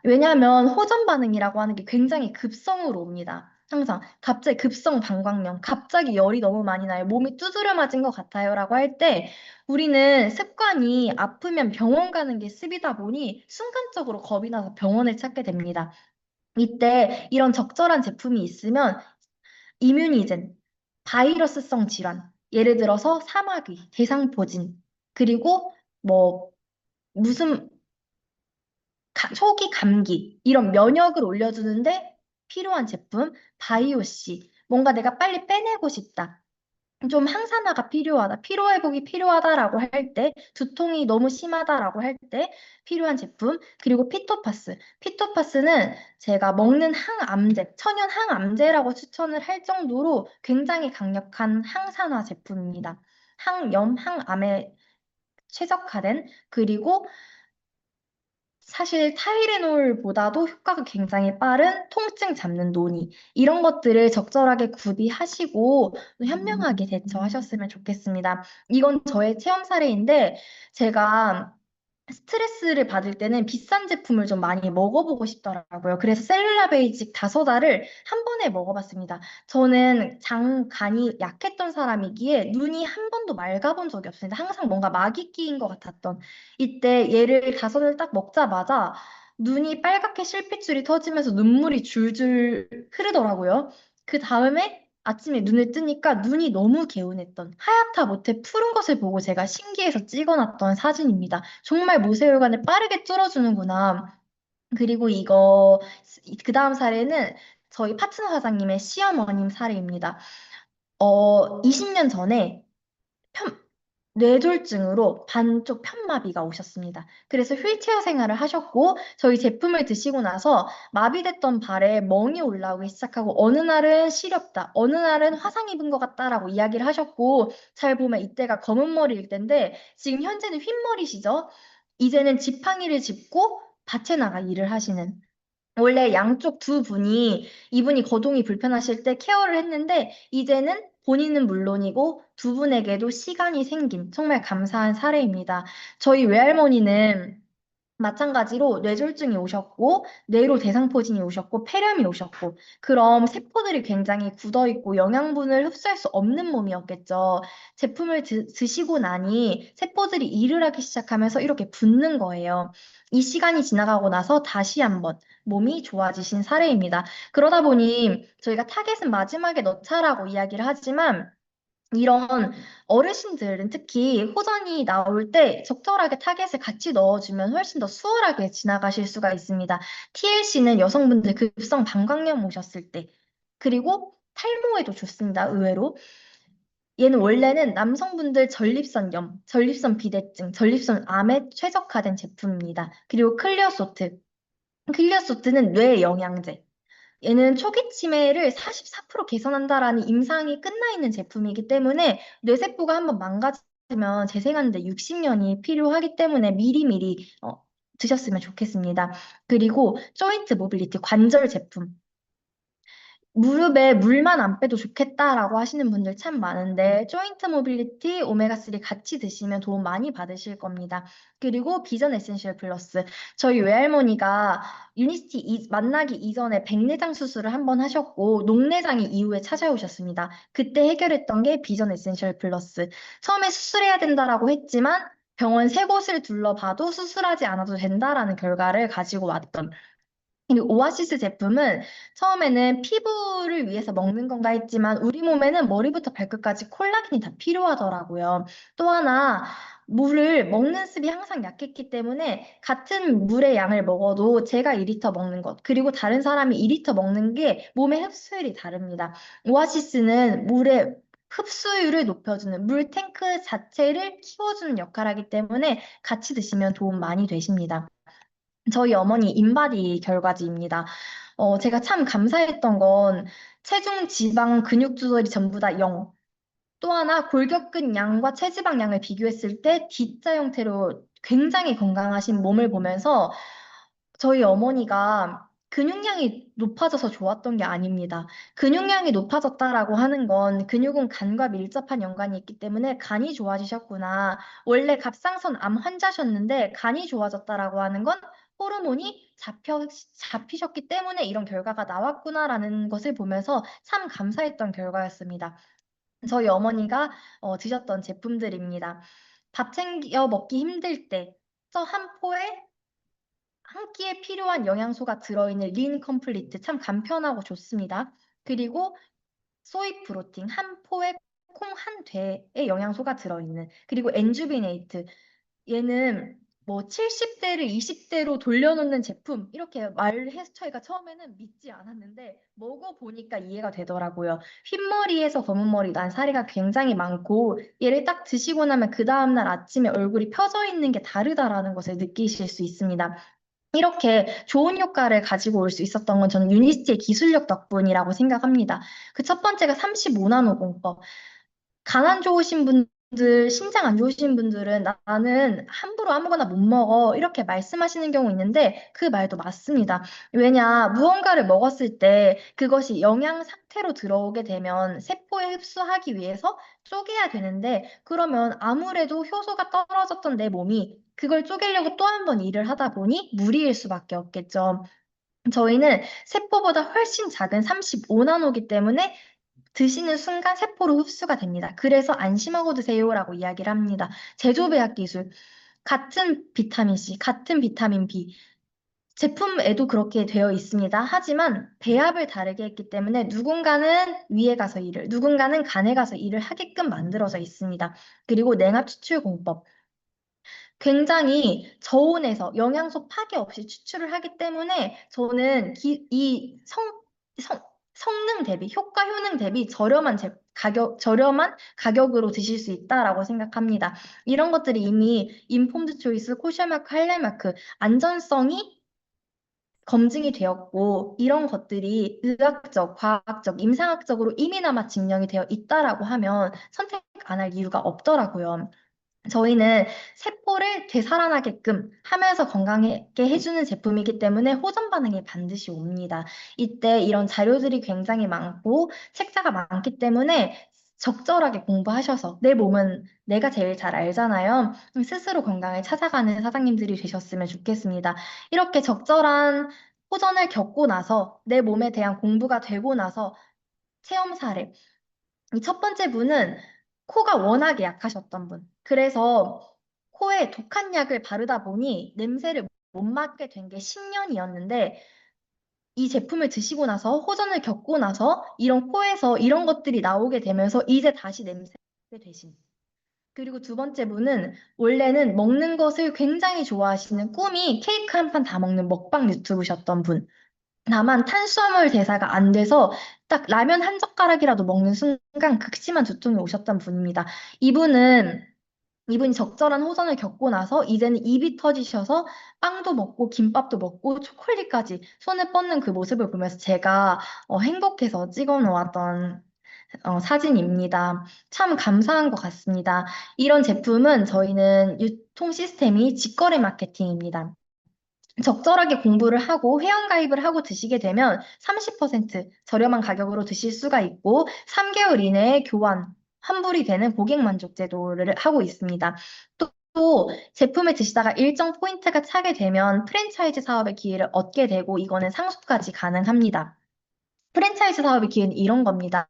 왜냐하면 호전 반응이라고 하는 게 굉장히 급성으로 옵니다. 항상 갑자기 급성 방광염, 갑자기 열이 너무 많이 나요. 몸이 두드려 맞은 것 같아요라고 할 때 우리는 습관이 아프면 병원 가는 게 습이다 보니 순간적으로 겁이 나서 병원을 찾게 됩니다. 이때 이런 적절한 제품이 있으면 이뮤니젠, 바이러스성 질환, 예를 들어서 사마귀, 대상포진, 그리고 뭐 무슨 초기 감기, 이런 면역을 올려주는데 필요한 제품, 바이오시, 뭔가 내가 빨리 빼내고 싶다. 좀 항산화가 필요하다, 피로회복이 필요하다라고 할 때, 두통이 너무 심하다라고 할 때 필요한 제품, 그리고 피토파스. 피토파스는 제가 먹는 항암제, 천연 항암제라고 추천을 할 정도로 굉장히 강력한 항산화 제품입니다. 항염, 항암에 최적화된, 그리고 사실 타이레놀보다도 효과가 굉장히 빠른 통증 잡는 논이 이런 것들을 적절하게 구비하시고 또 현명하게 대처하셨으면 좋겠습니다. 이건 저의 체험 사례인데 제가 스트레스를 받을 때는 비싼 제품을 좀 많이 먹어보고 싶더라고요. 그래서 셀룰라 베이직 5알을 한 번에 먹어봤습니다. 저는 간이 약했던 사람이기에 눈이 한 번도 맑아본 적이 없습니다. 항상 뭔가 막이 끼인 것 같았던. 이때 얘를 5알을 딱 먹자마자 눈이 빨갛게 실핏줄이 터지면서 눈물이 줄줄 흐르더라고요. 그 다음에 아침에 눈을 뜨니까 눈이 너무 개운했던 하얗다 못해 푸른 것을 보고 제가 신기해서 찍어놨던 사진입니다. 정말 모세혈관을 빠르게 뚫어주는구나. 그리고 그 다음 사례는 저희 파트너 사장님의 시어머님 사례입니다. 20년 전에 편, 뇌졸중으로 반쪽 편마비가 오셨습니다. 그래서 휠체어 생활을 하셨고 저희 제품을 드시고 나서 마비됐던 발에 멍이 올라오기 시작하고 어느 날은 시렵다, 어느 날은 화상 입은 것 같다라고 이야기를 하셨고 잘 보면 이때가 검은 머리일 텐데 지금 현재는 흰머리시죠? 이제는 지팡이를 짚고 밭에 나가 일을 하시는 원래 양쪽 두 분이 이분이 거동이 불편하실 때 케어를 했는데 이제는 본인은 물론이고 두 분에게도 시간이 생긴 정말 감사한 사례입니다. 저희 외할머니는 마찬가지로 뇌졸중이 오셨고 뇌로 대상포진이 오셨고 폐렴이 오셨고 그럼 세포들이 굉장히 굳어있고 영양분을 흡수할 수 없는 몸이었겠죠. 제품을 드시고 나니 세포들이 일을 하기 시작하면서 이렇게 붓는 거예요. 이 시간이 지나가고 나서 다시 한번 몸이 좋아지신 사례입니다. 그러다 보니 저희가 타겟은 마지막에 넣자라고 이야기를 하지만 이런 어르신들은 특히 호전이 나올 때 적절하게 타겟을 같이 넣어주면 훨씬 더 수월하게 지나가실 수가 있습니다. TLC는 여성분들 급성 방광염 오셨을 때, 그리고 탈모에도 좋습니다, 의외로. 얘는 원래는 남성분들 전립선염, 전립선 비대증, 전립선 암에 최적화된 제품입니다. 그리고 클리어소트. 클리어소트는 뇌 영양제. 얘는 초기 치매를 44% 개선한다라는 임상이 끝나 있는 제품이기 때문에 뇌세포가 한번 망가지면 재생하는데 60년이 필요하기 때문에 미리미리 드셨으면 좋겠습니다. 그리고 조인트 모빌리티 관절 제품. 무릎에 물만 안 빼도 좋겠다라고 하시는 분들 참 많은데 조인트 모빌리티 오메가3 같이 드시면 도움 많이 받으실 겁니다. 그리고 비전 에센셜 플러스 저희 외할머니가 만나기 이전에 백내장 수술을 한 번 하셨고 녹내장이 이후에 찾아오셨습니다. 그때 해결했던 게 비전 에센셜 플러스. 처음에 수술해야 된다라고 했지만 병원 세 곳을 둘러봐도 수술하지 않아도 된다라는 결과를 가지고 왔던 이 오아시스 제품은 처음에는 피부를 위해서 먹는 건가 했지만 우리 몸에는 머리부터 발끝까지 콜라겐이 다 필요하더라고요. 또 하나 물을 먹는 습이 항상 약했기 때문에 같은 물의 양을 먹어도 제가 2리터 먹는 것 그리고 다른 사람이 2리터 먹는 게 몸의 흡수율이 다릅니다. 오아시스는 물의 흡수율을 높여주는 물 탱크 자체를 키워주는 역할을 하기 때문에 같이 드시면 도움 많이 되십니다. 저희 어머니 인바디 결과지입니다. 제가 참 감사했던 건 체중, 지방, 근육 조절이 전부 다 0. 또 하나 골격근 양과 체지방 양을 비교했을 때 D자 형태로 굉장히 건강하신 몸을 보면서 저희 어머니가 근육량이 높아져서 좋았던 게 아닙니다. 근육량이 높아졌다라고 하는 건 근육은 간과 밀접한 연관이 있기 때문에 간이 좋아지셨구나. 원래 갑상선 암 환자셨는데 간이 좋아졌다라고 하는 건 호르몬이 잡히셨기 때문에 이런 결과가 나왔구나라는 것을 보면서 참 감사했던 결과였습니다. 저희 어머니가 드셨던 제품들입니다. 밥 챙겨 먹기 힘들 때, 저 한 포에 한 끼에 필요한 영양소가 들어있는 린 컴플리트 참 간편하고 좋습니다. 그리고 소이 프로틴 한 포에 콩 한 대의 영양소가 들어있는 그리고 엔주비네이트 얘는 뭐 70대를 20대로 돌려놓는 제품 이렇게 말해서 저희가 처음에는 믿지 않았는데 먹어보니까 이해가 되더라고요. 흰머리에서 검은머리 난 사례가 굉장히 많고 얘를 딱 드시고 나면 그 다음날 아침에 얼굴이 펴져 있는 게 다르다라는 것을 느끼실 수 있습니다. 이렇게 좋은 효과를 가지고 올 수 있었던 건 저는 유니스트의 기술력 덕분이라고 생각합니다. 그 첫 번째가 35나노 공법. 간안 좋으신 분들, 신장 안 좋으신 분들은 나는 함부로 아무거나 못 먹어. 이렇게 말씀하시는 경우 있는데 그 말도 맞습니다. 왜냐, 무언가를 먹었을 때 그것이 영양 상태로 들어오게 되면 세포에 흡수하기 위해서 쪼개야 되는데 그러면 아무래도 효소가 떨어졌던 내 몸이 그걸 쪼개려고 또 한 번 일을 하다 보니 무리일 수밖에 없겠죠. 저희는 세포보다 훨씬 작은 35나노기 때문에 드시는 순간 세포로 흡수가 됩니다. 그래서 안심하고 드세요라고 이야기를 합니다. 제조배합 기술, 같은 비타민 C, 같은 비타민 B, 제품에도 그렇게 되어 있습니다. 하지만 배합을 다르게 했기 때문에 누군가는 위에 가서 일을, 누군가는 간에 가서 일을 하게끔 만들어져 있습니다. 그리고 냉합 추출 공법. 굉장히 저온에서 영양소 파괴 없이 추출을 하기 때문에 저는 성, 성능 대비, 효과 효능 대비 저렴한 가격으로 드실 수 있다라고 생각합니다. 이런 것들이 이미 인폼드 초이스, 코셜마크, 할랄마크, 안전성이 검증이 되었고, 이런 것들이 의학적, 과학적, 임상학적으로 이미나마 증명이 되어 있다라고 하면 선택 안 할 이유가 없더라고요. 저희는 세포를 되살아나게끔 하면서 건강하게 해주는 제품이기 때문에 호전 반응이 반드시 옵니다. 이때 이런 자료들이 굉장히 많고 책자가 많기 때문에 적절하게 공부하셔서 내 몸은 내가 제일 잘 알잖아요. 스스로 건강을 찾아가는 사장님들이 되셨으면 좋겠습니다. 이렇게 적절한 호전을 겪고 나서 내 몸에 대한 공부가 되고 나서 체험 사례, 이 첫 번째 분은 코가 워낙에 약하셨던 분. 그래서 코에 독한 약을 바르다 보니 냄새를 못 맡게 된 게 10년이었는데 이 제품을 드시고 나서 호전을 겪고 나서 이런 코에서 이런 것들이 나오게 되면서 이제 다시 냄새가 되신. 그리고 두 번째 분은 원래는 먹는 것을 굉장히 좋아하시는 꿈이 케이크 한 판 다 먹는 먹방 유튜브셨던 분. 다만 탄수화물 대사가 안 돼서 딱 라면 한 젓가락이라도 먹는 순간 극심한 두통이 오셨던 분입니다. 이분은 이분이 적절한 호전을 겪고 나서 이제는 입이 터지셔서 빵도 먹고 김밥도 먹고 초콜릿까지 손을 뻗는 그 모습을 보면서 제가 행복해서 찍어 놓았던 사진입니다. 참 감사한 것 같습니다. 이런 제품은 저희는 유통 시스템이 직거래 마케팅입니다. 적절하게 공부를 하고 회원가입을 하고 드시게 되면 30% 저렴한 가격으로 드실 수가 있고 3개월 이내에 교환, 환불이 되는 고객 만족 제도를 하고 있습니다. 또 제품을 드시다가 일정 포인트가 차게 되면 프랜차이즈 사업의 기회를 얻게 되고 이거는 상속까지 가능합니다. 프랜차이즈 사업의 기회는 이런 겁니다.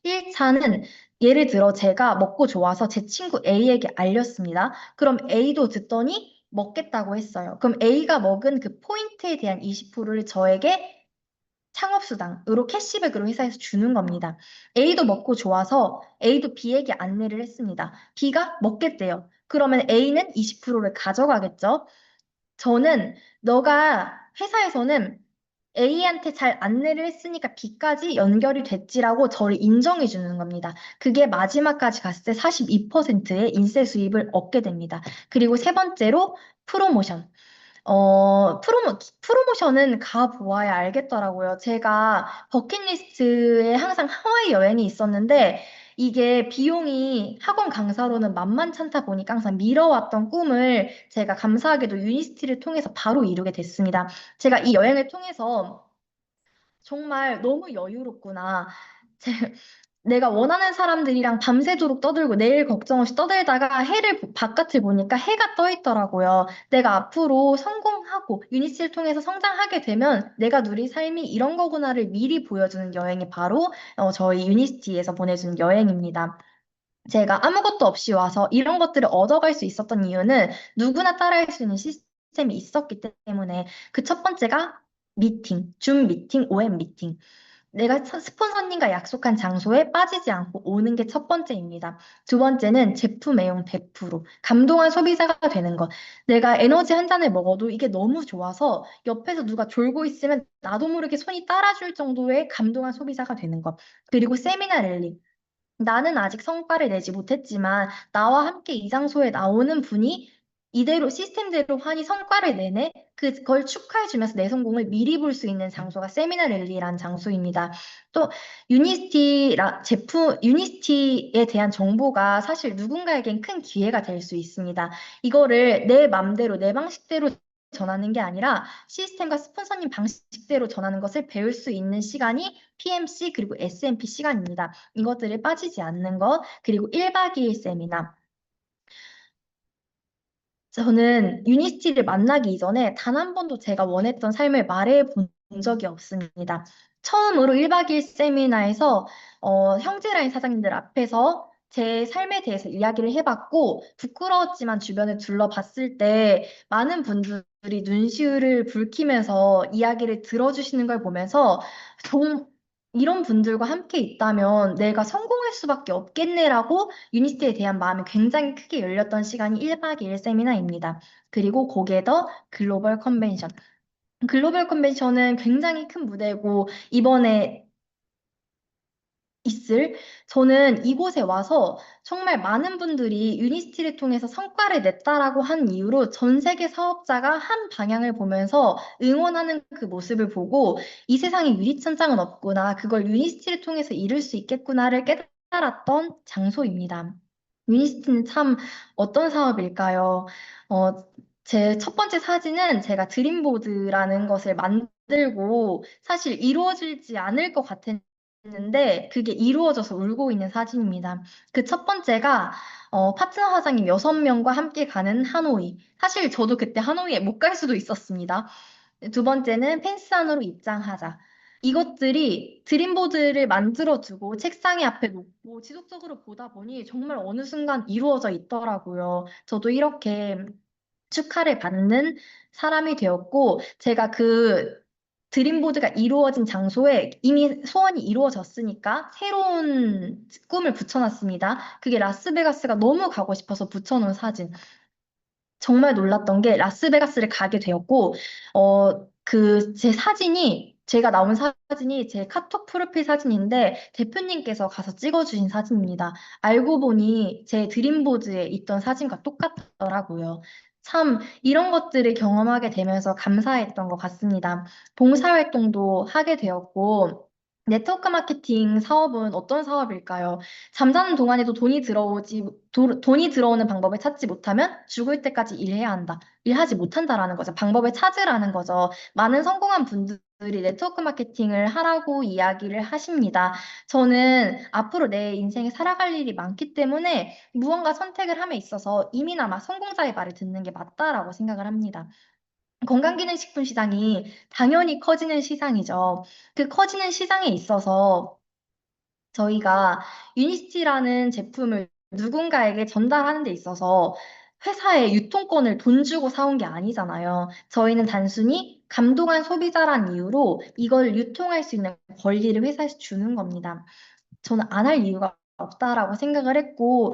1차는 예를 들어 제가 먹고 좋아서 제 친구 A에게 알렸습니다. 그럼 A도 듣더니 먹겠다고 했어요. 그럼 A가 먹은 그 포인트에 대한 20%를 저에게 창업수당으로 캐시백으로 회사에서 주는 겁니다. A도 먹고 좋아서 A도 B에게 안내를 했습니다. B가 먹겠대요. 그러면 A는 20%를 가져가겠죠. 저는 너가 회사에서는 A한테 잘 안내를 했으니까 B까지 연결이 됐지라고 저를 인정해 주는 겁니다. 그게 마지막까지 갔을 때 42%의 인세 수입을 얻게 됩니다. 그리고 세 번째로 프로모션. 프로모션은 가보아야 알겠더라고요. 제가 버킷리스트에 항상 하와이 여행이 있었는데, 이게 비용이 학원 강사로는 만만찮다 보니까 항상 미뤄왔던 꿈을 제가 감사하게도 유니스티를 통해서 바로 이루게 됐습니다. 제가 이 여행을 통해서 정말 너무 여유롭구나. 내가 원하는 사람들이랑 밤새도록 떠들고 내일 걱정 없이 떠들다가 바깥을 보니까 해가 떠 있더라고요. 내가 앞으로 성공하고 유니스를 통해서 성장하게 되면 내가 누릴 삶이 이런 거구나를 미리 보여주는 여행이 바로 저희 유니스티에서 보내주는 여행입니다. 제가 아무것도 없이 와서 이런 것들을 얻어갈 수 있었던 이유는 누구나 따라할 수 있는 시스템이 있었기 때문에 그 첫 번째가 미팅, 줌 미팅, OM 미팅. 내가 스폰서님과 약속한 장소에 빠지지 않고 오는 게 첫 번째입니다. 두 번째는 제품 애용 100%, 감동한 소비자가 되는 것. 내가 에너지 한 잔을 먹어도 이게 너무 좋아서 옆에서 누가 졸고 있으면 나도 모르게 손이 따라줄 정도의 감동한 소비자가 되는 것. 그리고 세미나 랠리. 나는 아직 성과를 내지 못했지만 나와 함께 이 장소에 나오는 분이 이대로 시스템대로 환히 성과를 내네? 그걸 축하해주면서 내 성공을 미리 볼 수 있는 장소가 세미나 랠리라는 장소입니다. 또 유니스티에 대한 정보가 사실 누군가에겐 큰 기회가 될 수 있습니다. 이거를 내 맘대로 내 방식대로 전하는 게 아니라 시스템과 스폰서님 방식대로 전하는 것을 배울 수 있는 시간이 PMC 그리고 SMP 시간입니다. 이것들을 빠지지 않는 것, 그리고 1박 2일 세미나. 저는 유니스티를 만나기 이전에 단 한 번도 제가 원했던 삶을 말해 본 적이 없습니다. 처음으로 1박 2일 세미나에서 형제라인 사장님들 앞에서 제 삶에 대해서 이야기를 해봤고, 부끄러웠지만 주변을 둘러봤을 때 많은 분들이 눈시울을 붉히면서 이야기를 들어주시는 걸 보면서 이런 분들과 함께 있다면 내가 성공할 수밖에 없겠네라고 유니스트에 대한 마음이 굉장히 크게 열렸던 시간이 1박 2일 세미나입니다. 그리고 거기에 더 글로벌 컨벤션. 글로벌 컨벤션은 굉장히 큰 무대고 이번에 있을 저는 이곳에 와서 정말 많은 분들이 유니스티를 통해서 성과를 냈다라고 한 이유로 전 세계 사업자가 한 방향을 보면서 응원하는 그 모습을 보고 이 세상에 유리천장은 없구나. 그걸 유니스티를 통해서 이룰 수 있겠구나를 깨달았던 장소입니다. 유니스티는 참 어떤 사업일까요? 어, 제 첫 번째 사진은 제가 드림보드라는 것을 만들고 사실 이루어지지 않을 것 같았는데 그게 이루어져서 울고 있는 사진입니다. 그 첫 번째가 파트너 사장님 6명과 함께 가는 하노이. 사실 저도 그때 하노이에 못 갈 수도 있었습니다. 두 번째는 펜스 안으로 입장하자. 이것들이 드림보드를 만들어두고 책상에 앞에 놓고 지속적으로 보다 보니 정말 어느 순간 이루어져 있더라고요. 저도 이렇게 축하를 받는 사람이 되었고, 제가 그 드림보드가 이루어진 장소에 이미 소원이 이루어졌으니까 새로운 꿈을 붙여놨습니다. 그게 라스베가스가 너무 가고 싶어서 붙여놓은 사진. 정말 놀랐던 게 라스베가스를 가게 되었고, 제 사진이, 제가 나온 사진이 제 카톡 프로필 사진인데, 대표님께서 가서 찍어주신 사진입니다. 알고 보니 제 드림보드에 있던 사진과 똑같더라고요. 참, 이런 것들을 경험하게 되면서 감사했던 것 같습니다. 봉사활동도 하게 되었고, 네트워크 마케팅 사업은 어떤 사업일까요? 잠자는 동안에도 돈이 들어오는 방법을 찾지 못하면 죽을 때까지 일해야 한다. 일하지 못한다라는 거죠. 방법을 찾으라는 거죠. 많은 성공한 분들이 네트워크 마케팅을 하라고 이야기를 하십니다. 저는 앞으로 내 인생에 살아갈 일이 많기 때문에 무언가 선택을 함에 있어서 이미나마 성공자의 말을 듣는 게 맞다라고 생각을 합니다. 건강기능식품 시장이 당연히 커지는 시장이죠. 그 커지는 시장에 있어서 저희가 유니스티라는 제품을 누군가에게 전달하는 데 있어서 회사의 유통권을 돈 주고 사온 게 아니잖아요. 저희는 단순히 감동한 소비자란 이유로 이걸 유통할 수 있는 권리를 회사에서 주는 겁니다. 저는 안 할 이유가 없다라고 생각을 했고,